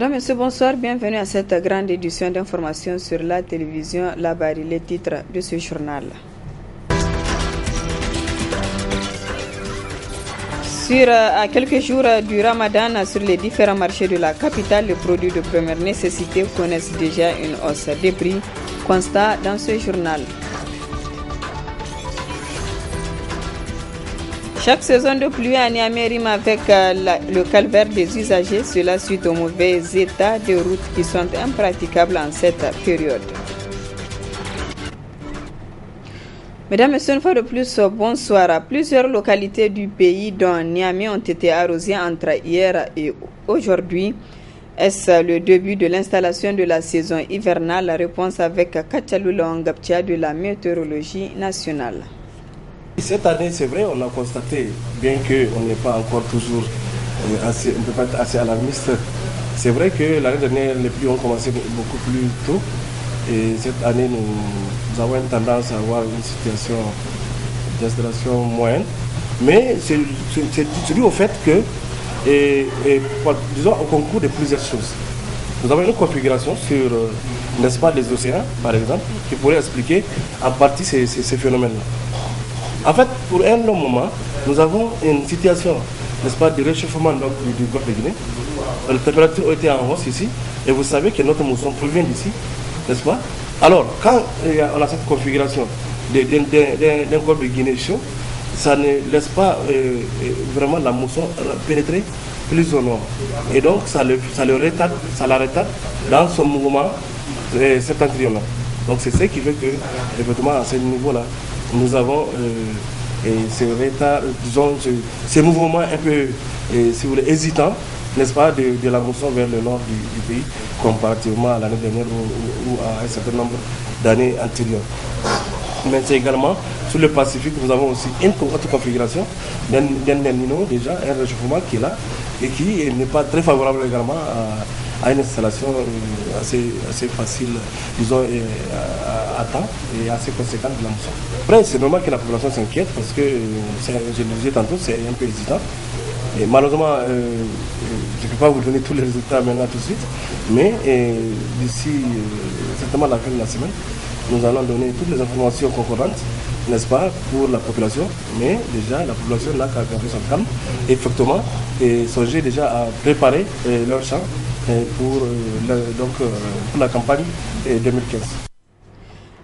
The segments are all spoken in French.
Mesdames, Messieurs, bonsoir. Bienvenue à cette grande édition d'information sur la télévision Labari, les titres de ce journal. À quelques jours du Ramadan, sur les différents marchés de la capitale, les produits de première nécessité connaissent déjà une hausse des prix. Constat dans ce journal. Chaque saison de pluie à Niamey rime avec le calvaire des usagers, cela suite au mauvais état de routes qui sont impraticables en cette période. Mesdames et messieurs, une fois de plus, bonsoir. Plusieurs localités du pays, dont Niamey, ont été arrosées entre hier et aujourd'hui. Est-ce le début de l'installation de la saison hivernale? La réponse avec Kachalula Ngaptia de la météorologie nationale. Cette année, c'est vrai, on a constaté, bien qu'on n'est pas encore toujours on ne peut pas être assez alarmiste, c'est vrai que l'année dernière, les pluies ont commencé beaucoup plus tôt. Et cette année, nous avons une tendance à avoir une situation d'installation moyenne. Mais c'est dû au fait que, disons, au concours de plusieurs choses. Nous avons une configuration sur, n'est-ce pas, les océans, par exemple, qui pourrait expliquer en partie ces phénomènes-là. En fait, pour un long moment, nous avons une situation, n'est-ce pas, de réchauffement du golfe de Guinée. La température a été en hausse ici, et vous savez que notre mousson provient d'ici, n'est-ce pas? Alors, quand on a cette configuration d'un golfe de Guinée chaud, ça ne laisse pas vraiment la mousson pénétrer plus au nord. Et donc, ça la retarde dans son mouvement septentrional. Donc, c'est ce qui fait que, effectivement, à ce niveau-là, nous avons ces retards, disons, ces mouvements un peu, si vous voulez, hésitants, n'est-ce pas, de la mousson vers le nord du pays, comparativement à l'année dernière ou à un certain nombre d'années antérieures. Mais c'est également, sur le Pacifique, nous avons aussi une autre configuration d'un Nino, déjà, un réchauffement qui est là, et qui n'est pas très favorable également à une installation assez facile, disons, à temps et assez conséquente de la mousson. Après, c'est normal que la population s'inquiète parce que, je le disais tantôt, c'est un peu hésitant. Et malheureusement, je ne peux pas vous donner tous les résultats maintenant tout de suite, mais d'ici certainement la fin de la semaine, nous allons donner toutes les informations concordantes, n'est-ce pas, pour la population. Mais déjà, la population n'a qu'à garder son calme, effectivement, et songer déjà à préparer leur champ pour la campagne 2015.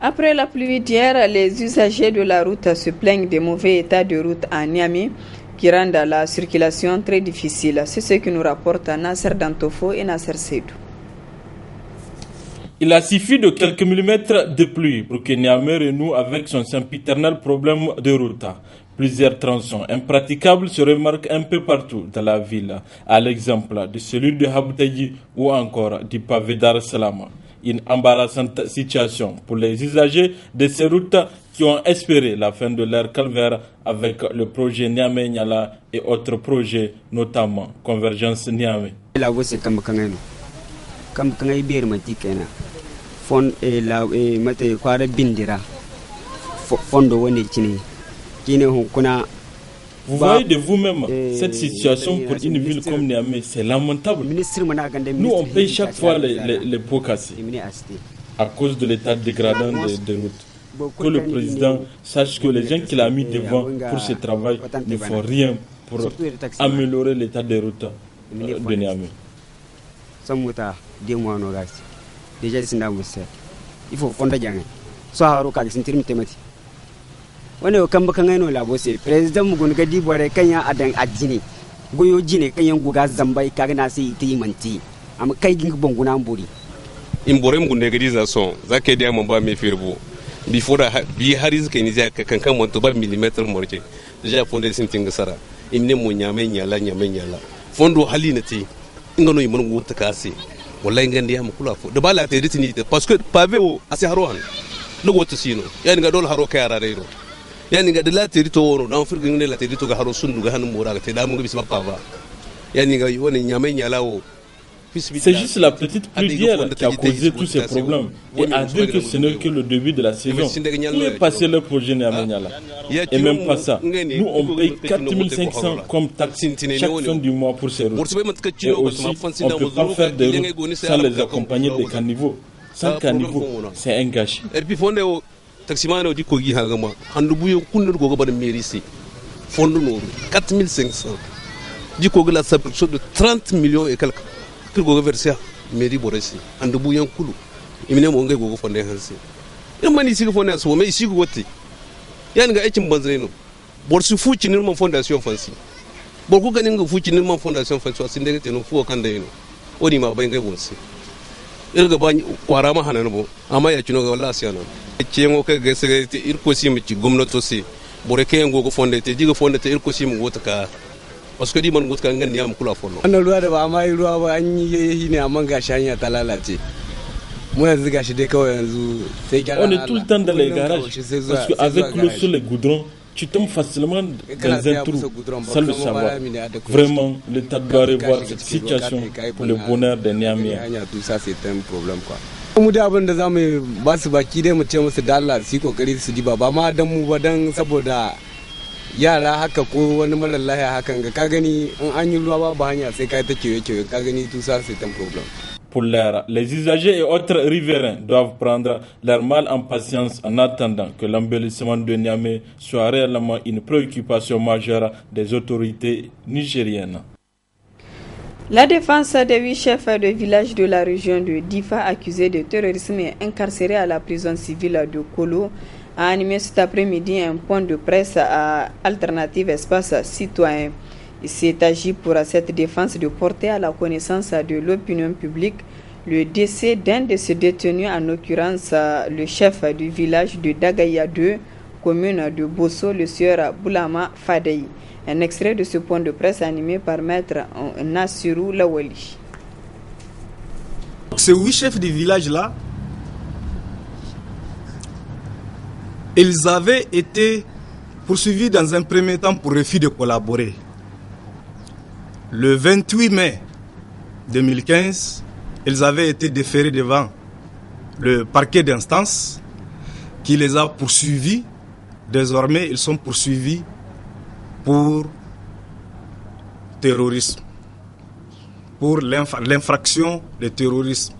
Après la pluie d'hier, les usagers de la route se plaignent des mauvais états de route à Niamey qui rendent la circulation très difficile. C'est ce que nous rapportent Nasser Dantofo et Nasser Seydou. Il a suffi de quelques millimètres de pluie pour que Niamey renoue avec son sempiternel problème de route. Plusieurs tronçons impraticables se remarquent un peu partout dans la ville, à l'exemple de celui de Habdayi ou encore du pavé Dar Salama. Une embarrassante situation pour les usagers de ces routes qui ont espéré la fin de leur calvaire avec le projet Niamey-Niala et autres projets, notamment Convergence Niamey. La voix c'est comme fond et la mate kwara bindira fondo woni kine kuna. Vous voyez de vous-même, cette situation pour une ville comme Niamey, c'est lamentable. Nous, on paye chaque fois les pots cassés à cause de l'état dégradant des routes. Que le président sache que les gens qu'il a mis devant pour ce travail ne font rien pour améliorer l'état des routes de Niamey. Déjà, il faut fonder Djangé. Soit Haroka, c'est une thématique. On est au Kambakangano, la bosse. Président Mugungadi, Boire, Kanya, Adan, Adjini. Goyo Jine, Kayan Guga, Zambai, Kaganasi, Timanti. I'm a Kaking Bongunamburi. In Borem Gunegrization, Zakadia Mamba Mefirbo. Before the Harris Kenizia can come on to 5 millimeter morgue. Déjà fondé Sinting Sara. Imne Munyamenya, Nyamenya. Fondo Halinati. Ingono Imun Wutakasi. Wallahi mukula fo de bala te ritini parce que pavé o asi harohan no woto sino yani ga dol haro kayara rero yani ga de la terito woro dan firga ngene la terito ga haro sundu ga hanu mura ga te da mu bisma pava yani ga woni nyame nyalawo C'est juste la petite pluie d'hier qui a causé tous ces problèmes. Et à dire que ce n'est que le début de la saison. Où est passé le projet Niamey-Niala? Et même pas ça. Nous, on paye 4500 comme taxe chaque fin du mois pour ces routes. Et aussi, on ne peut pas faire des routes sans les accompagner des caniveaux. Sans caniveau, c'est un gâchis. Et puis, taximano di kogi hagama handu buyo kundur gogo bada mairie si fondo no 4500 di kogi la sa production de 30 millions et quelques que gogo verser mairie boresi handu buyo kulu imine mo ngai gogo fonde hansi mani sigi fonde so me sigi gotti yan ga ecin banzreno bor su fuci nirman fondation fansi bor ku ganin ga fuci nirman fondation fansi so sinde te no fuo kanda yino oni ma bay ngai bonsi irga ba kwara ma hanan bo amma ya kino ga wallahi siana ciyengo ka ga sege te irko sim ci gomnato si bore ke ngo go fonde te diga fonde te irko sim go taka parce que di man go taka ngan yam kula fonno wannan ruwa da ba mai ruwa ba an yi ne amma ga shanya ta lalace mu yanzu gashi dai kawai yanzu sai on est tout le temps dans les garages parce que avec l'eau sur les goudrons tu tombes facilement dans un trou sans le savoir. Vraiment, l'État doit revoir cette situation pour le bonheur des Niamey. Tout ça, c'est un problème, quoi. Mu da abin da zamu ba su baki dai mu ce musu da Allah su yi kokari su diba ba ma dan mu ba dan saboda yara haka ko wani mara lafiya hakan ga ka gani in an yi ruwa ba hanya sai kai ta kewe ka gani tout ça c'est un problème. Pour l'air, les usagers et autres riverains doivent prendre leur mal en patience en attendant que l'embellissement de Niamey soit réellement une préoccupation majeure des autorités nigériennes. La défense des 8 chefs de village de la région de Difa accusés de terrorisme et incarcérés à la prison civile de Kolo a animé cet après-midi un point de presse à Alternative Espace Citoyen. Il s'est agi pour cette défense de porter à la connaissance de l'opinion publique le décès d'un de ces détenus, en l'occurrence le chef du village de Dagaya 2, commune de Bosso, le sieur Boulama Fadei. Un extrait de ce point de presse animé par maître Nassirou Lawali. Ces 8 chefs du village-là, ils avaient été poursuivis dans un premier temps pour refus de collaborer. Le 28 mai 2015, ils avaient été déférés devant le parquet d'instance qui les a poursuivis. Désormais, ils sont poursuivis pour terrorisme, pour l'infraction de terrorisme.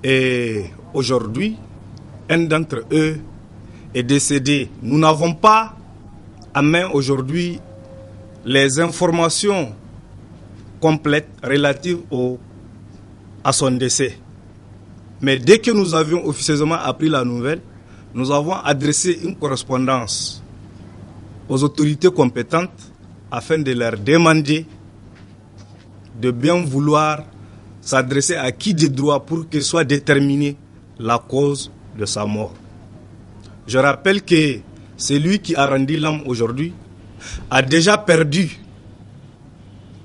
Et aujourd'hui, un d'entre eux est décédé. Nous n'avons pas à main aujourd'hui les informations complètes relatives à son décès. Mais dès que nous avions officieusement appris la nouvelle, nous avons adressé une correspondance aux autorités compétentes afin de leur demander de bien vouloir s'adresser à qui de droit pour que soit déterminée la cause de sa mort. Je rappelle que celui qui a rendu l'âme aujourd'hui a déjà perdu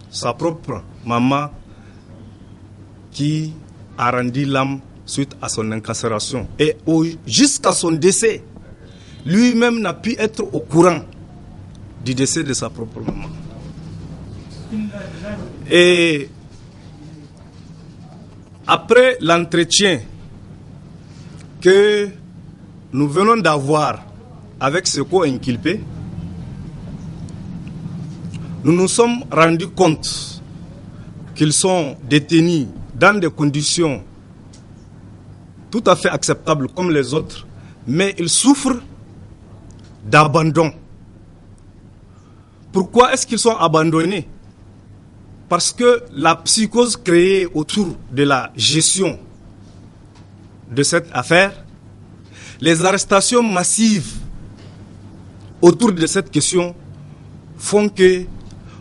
sa propre maman qui a rendu l'âme suite à son incarcération. Et jusqu'à son décès, lui-même n'a pu être au courant du décès de sa propre maman. Et après l'entretien que nous venons d'avoir avec ce co-inculpé, nous nous sommes rendus compte qu'ils sont détenus dans des conditions tout à fait acceptables comme les autres, mais ils souffrent d'abandon. Pourquoi est-ce qu'ils sont abandonnés? Parce que la psychose créée autour de la gestion de cette affaire, les arrestations massives autour de cette question font que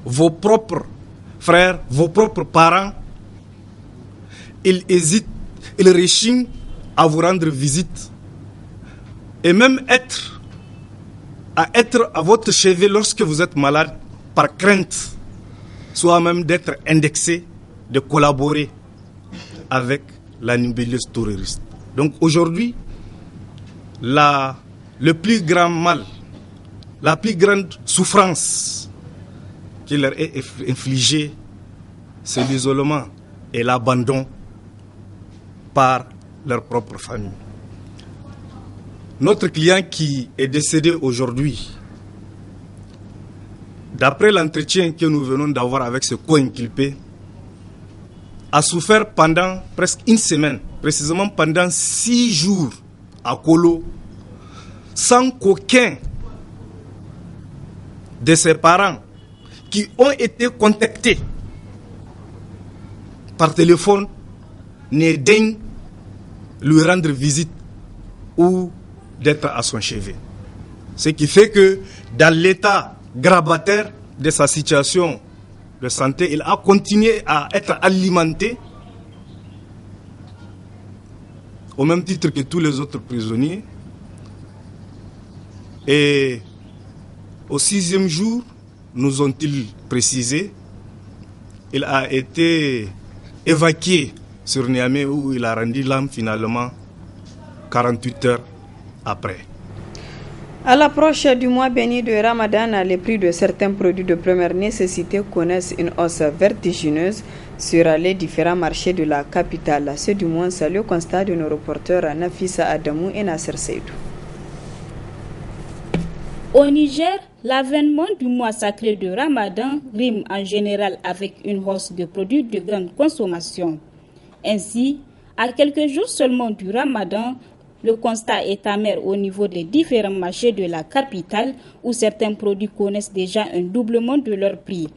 vos propres frères, vos propres parents, ils hésitent, ils rechignent à vous rendre visite et même être à votre chevet lorsque vous êtes malade par crainte, soit même d'être indexé, de collaborer avec la nébuleuse terroriste. Donc aujourd'hui, le plus grand mal, la plus grande souffrance qui leur est infligée, c'est l'isolement et l'abandon par leur propre famille. Notre client qui est décédé aujourd'hui, d'après l'entretien que nous venons d'avoir avec ce co-inculpé, a souffert pendant presque une semaine, précisément pendant 6 jours à Kolo, sans qu'aucun de ses parents qui ont été contactés par téléphone ne daigne lui rendre visite ou d'être à son chevet. Ce qui fait que dans l'état grabataire de sa situation de santé, il a continué à être alimenté au même titre que tous les autres prisonniers. Et au 6e jour, nous ont-ils précisé, il a été évacué sur Niamey où il a rendu l'âme finalement 48 heures après. À l'approche du mois béni de Ramadan, les prix de certains produits de première nécessité connaissent une hausse vertigineuse sur les différents marchés de la capitale. C'est du moins le constat de nos reporters Nafisa Adamou et Nasser Seydou. Au Niger, l'avènement du mois sacré de Ramadan rime en général avec une hausse de produits de grande consommation. Ainsi, à quelques jours seulement du Ramadan, le constat est amer au niveau des différents marchés de la capitale où certains produits connaissent déjà un doublement de leur prix.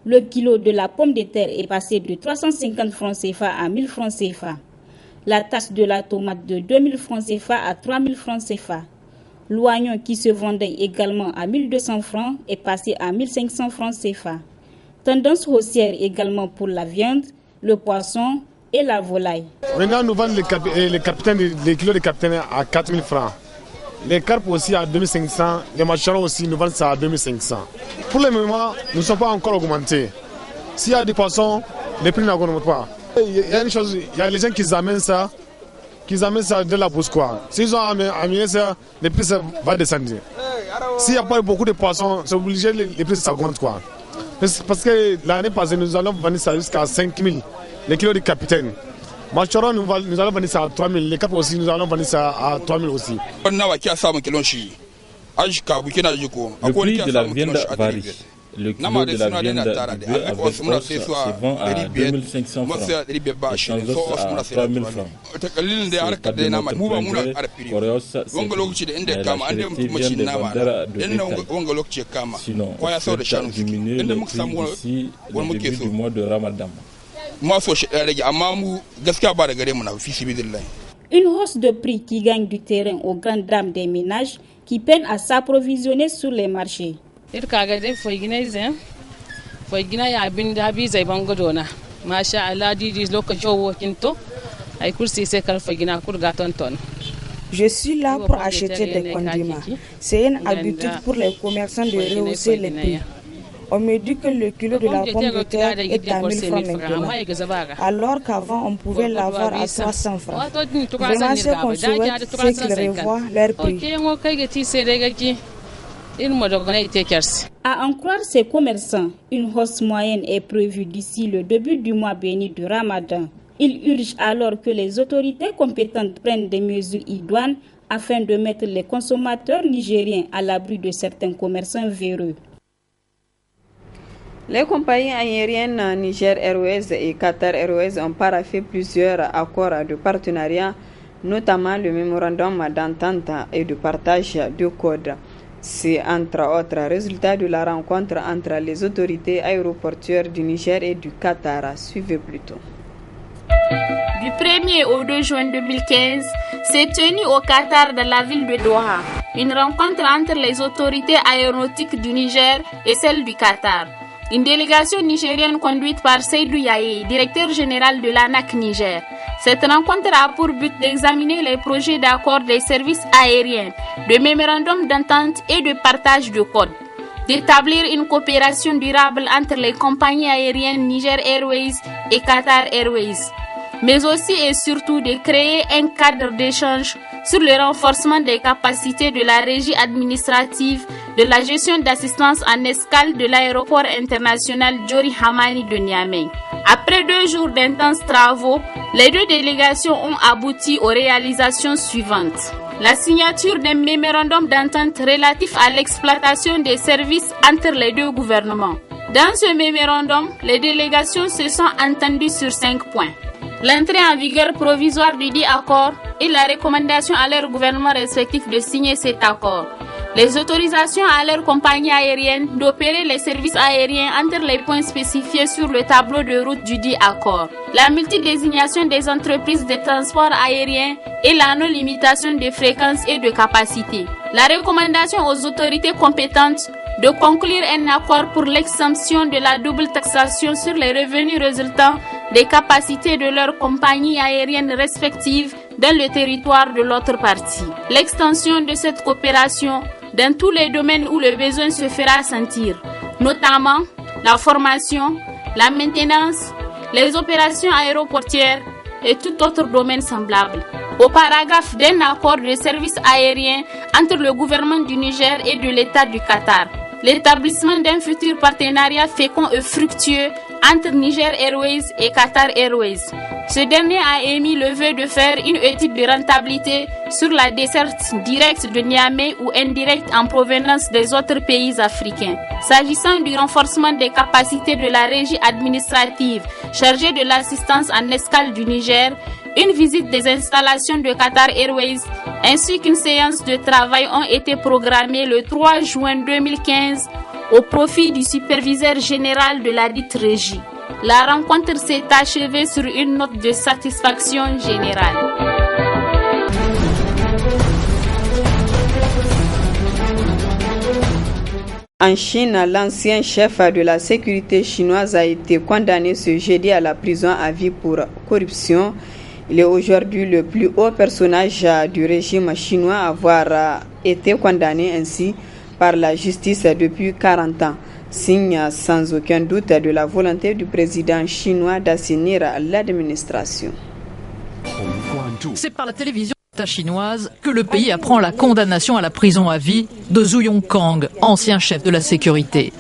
Le kilo de la pomme de terre est passé de 350 francs CFA à 1000 francs CFA. La tasse de la tomate de 2000 francs CFA à 3000 francs CFA. L'oignon qui se vendait également à 1200 francs est passé à 1500 francs CFA. Tendance haussière également pour la viande, le poisson et la volaille. Maintenant, nous vendons les kilos de capitaine à 4000 francs. Les carpes aussi à 2500. Les macharos aussi, nous vendons ça à 2500. Pour le moment, nous ne sommes pas encore augmentés. S'il y a des poissons, les prix n'augmentent pas. Il y a une chose, il y a les gens qui amènent ça de la bourse quoi. S'ils ont amené ça, les prix vont descendre. S'il n'y a pas beaucoup de poissons, c'est obligé, les prix s'augmentent quoi. Parce que l'année passée, nous allons vendre ça jusqu'à 5000. Les kilos de capitaine. Machoro, nous allons vendre ça à 3000. Les capes aussi, nous allons vendre ça à 3000 aussi. Le prix de la viande varie. Le kilo de la viande du bœuf avec os se vend à 2500 francs et sans os à 3000 francs. C'est pas de notre point de vue, Coréos, mais la charité vient des vendeurs de bétail. Sinon, on souhaite diminuer le prix d'ici le début du mois de Ramadan. Une hausse de prix qui gagne du terrain aux grandes dames des ménages qui peinent à s'approvisionner sur les marchés. Je suis là pour acheter des condiments. C'est une habitude pour les commerçants de rehausser les prix. On me dit que le kilo de la pomme de terre est à 1000 francs maintenant, alors qu'avant on pouvait l'avoir à 300 francs. Vraiment, ce qu'on souhaite, c'est qu'ils revoient leur prix. À en croire ces commerçants, une hausse moyenne est prévue d'ici le début du mois béni de Ramadan. Ils urgent alors que les autorités compétentes prennent des mesures idoines afin de mettre les consommateurs nigériens à l'abri de certains commerçants véreux. Les compagnies aériennes Niger Airways et Qatar Airways ont paraphé plusieurs accords de partenariat, notamment le mémorandum d'entente et de partage de codes. C'est entre autres résultats de la rencontre entre les autorités aéroportuaires du Niger et du Qatar. Suivez plutôt. Du 1er au 2 juin 2015, s'est tenue au Qatar dans la ville de Doha une rencontre entre les autorités aéronautiques du Niger et celles du Qatar. Une délégation nigérienne conduite par Seydou Yaye, directeur général de l'ANAC Niger. Cette rencontre a pour but d'examiner les projets d'accord des services aériens, de mémorandum d'entente et de partage de codes, d'établir une coopération durable entre les compagnies aériennes Niger Airways et Qatar Airways, mais aussi et surtout de créer un cadre d'échange sur le renforcement des capacités de la régie administrative de la gestion d'assistance en escale de l'aéroport international Diori Hamani de Niamey. Après 2 jours d'intenses travaux, les 2 délégations ont abouti aux réalisations suivantes. La signature d'un mémorandum d'entente relatif à l'exploitation des services entre les 2 gouvernements. Dans ce mémorandum, les délégations se sont entendues sur 5 points. L'entrée en vigueur provisoire du dit accord et la recommandation à leurs gouvernements respectifs de signer cet accord. Les autorisations à leurs compagnies aériennes d'opérer les services aériens entre les points spécifiés sur le tableau de route du dit accord. La multidésignation des entreprises de transport aérien et la non-limitation des fréquences et de capacités. La recommandation aux autorités compétentes de conclure un accord pour l'exemption de la double taxation sur les revenus résultant des capacités de leurs compagnies aériennes respectives dans le territoire de l'autre partie. L'extension de cette coopération dans tous les domaines où le besoin se fera sentir, notamment la formation, la maintenance, les opérations aéroportières et tout autre domaine semblable. Au paragraphe d'un accord de service aérien entre le gouvernement du Niger et de l'État du Qatar. L'établissement d'un futur partenariat fécond et fructueux entre Niger Airways et Qatar Airways. Ce dernier a émis le vœu de faire une étude de rentabilité sur la desserte directe de Niamey ou indirecte en provenance des autres pays africains. S'agissant du renforcement des capacités de la régie administrative chargée de l'assistance en escale du Niger, une visite des installations de Qatar Airways ainsi qu'une séance de travail ont été programmées le 3 juin 2015 au profit du superviseur général de la dite régie. La rencontre s'est achevée sur une note de satisfaction générale. En Chine, l'ancien chef de la sécurité chinoise a été condamné ce jeudi à la prison à vie pour corruption. Il est aujourd'hui le plus haut personnage du régime chinois à avoir été condamné ainsi par la justice depuis 40 ans. Signe sans aucun doute de la volonté du président chinois d'assainir l'administration. C'est par la télévision chinoise que le pays apprend la condamnation à la prison à vie de Zhu Yongkang, ancien chef de la sécurité.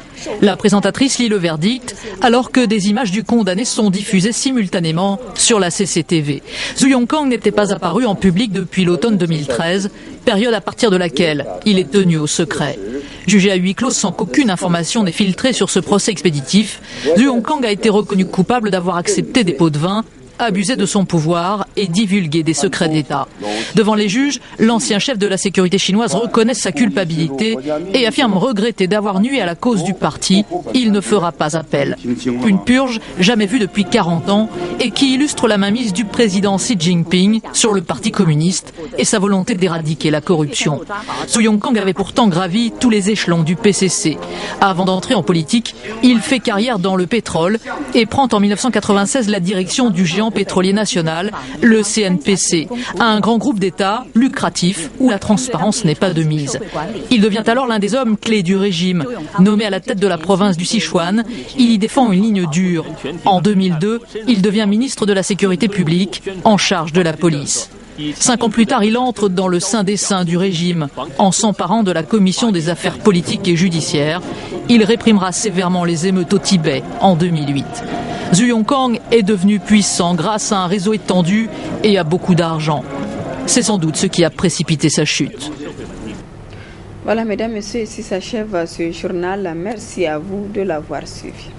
La présentatrice lit le verdict alors que des images du condamné sont diffusées simultanément sur la CCTV. Zhu Yongkang n'était pas apparu en public depuis l'automne 2013, période à partir de laquelle il est tenu au secret. Jugé à huis clos sans qu'aucune information n'ait filtré sur ce procès expéditif, Zhu Yongkang a été reconnu coupable d'avoir accepté des pots de vin, abusé de son pouvoir et divulgué des secrets d'État. Devant les juges, l'ancien chef de la sécurité chinoise reconnaît sa culpabilité et affirme regretter d'avoir nui à la cause du parti. Il ne fera pas appel. Une purge jamais vue depuis 40 ans et qui illustre la mainmise du président Xi Jinping sur le parti communiste et sa volonté d'éradiquer la corruption. Zhu Yongkang avait pourtant gravi tous les échelons du PCC. Avant d'entrer en politique, il fait carrière dans le pétrole et prend en 1996 la direction du géant pétrolier national, le CNPC, un grand groupe d'État lucratif où la transparence n'est pas de mise. Il devient alors l'un des hommes clés du régime. Nommé à la tête de la province du Sichuan, il y défend une ligne dure. En 2002, il devient ministre de la Sécurité publique, en charge de la police. 5 ans plus tard, il entre dans le sein des saints du régime, en s'emparant de la commission des affaires politiques et judiciaires. Il réprimera sévèrement les émeutes au Tibet en 2008. Zhu Yongkang est devenu puissant grâce à un réseau étendu et à beaucoup d'argent. C'est sans doute ce qui a précipité sa chute. Voilà, mesdames, messieurs, ici s'achève ce journal. Merci à vous de l'avoir suivi.